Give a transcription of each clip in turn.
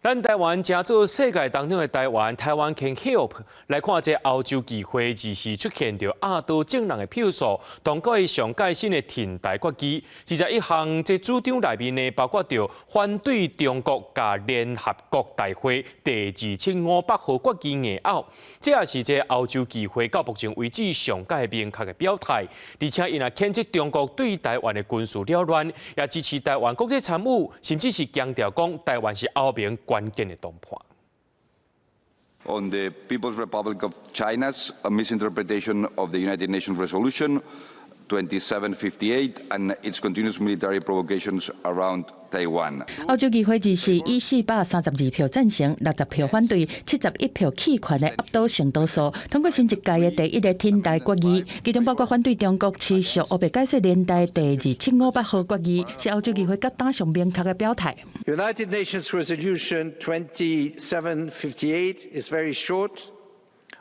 咱台湾正做世界当中的台湾，台湾 can help。来看这欧洲议会二时出现着亚洲政人的票数，通过上届新的停台决议。21项这主张内面呢，包括着反对中国甲联合国大会第2500号决议硬拗，这也是这欧洲议会到目前为止上届明确的表态。而且因也谴责中国对台湾的军事扰乱，也支持台湾国际参与，甚至是强调讲台湾是欧盟关键的谈判。On the People's Republic of China's misinterpretation of the United Nations Resolution 2758 and its continuous military provocations around Taiwan. 欧洲议会二是以432票赞成、60票反对、71票弃权的压倒性多数，通过新一届的第一个停台决议，其中包括反对中国持续乌白解释联台第2700号决议，是欧洲议会各党上明确的表态。United Nations Resolution 2758 is very short,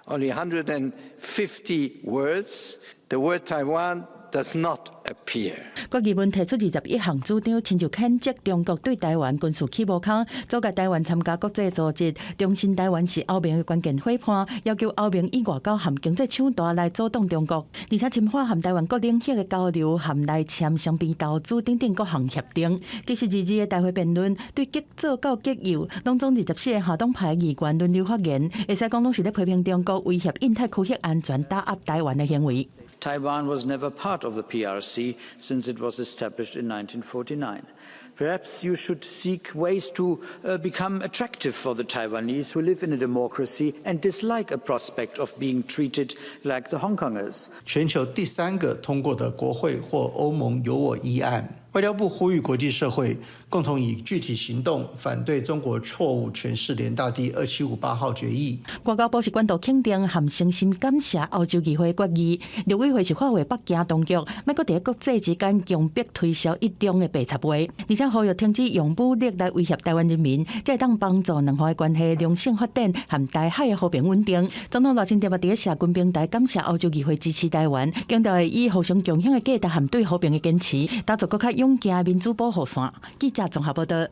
only 150 words. The word Taiwan does not appear. 决议文提出21项主张，亲像谴责中国对台湾军事起武康，阻碍台湾参加国际组织，重申台湾是欧盟的关键伙伴，要求欧盟以外交和经济抢大来阻挡中国，而且深化和台湾各领域的交流，和来签双边投资等等各项协定。其实日的大会辩论对极左到极右，拢总24个下党派议员轮流发言，会使讲拢是咧批评中国威胁印太区域安全、打压台湾的行为。Taiwan was never part of the PRC since it was established in 1949. Perhaps you should seek ways to become attractive for the Taiwanese who live in a democracy and dislike a prospect of being treated like the Hong Kongers. 全球第3个通过的国会或欧盟有我议案。外交部呼吁国际社会共同以具体行动反对中国错误诠释联大第2758号决议。外交部是关注肯定和诚心感谢欧洲议会决议。陆委会是发话北京当局，莫搁在国际之间强迫推销一中的白插话，而且呼吁停止用武力来威胁台湾人民，才当帮助两国的关系良性发展和台海的和平稳定。总统赖清德也伫社群平台感谢欧洲议会支持台湾，强调会以互相共享的价值和对和平的坚持，打造更加勇健民主保护伞。记者综合报道。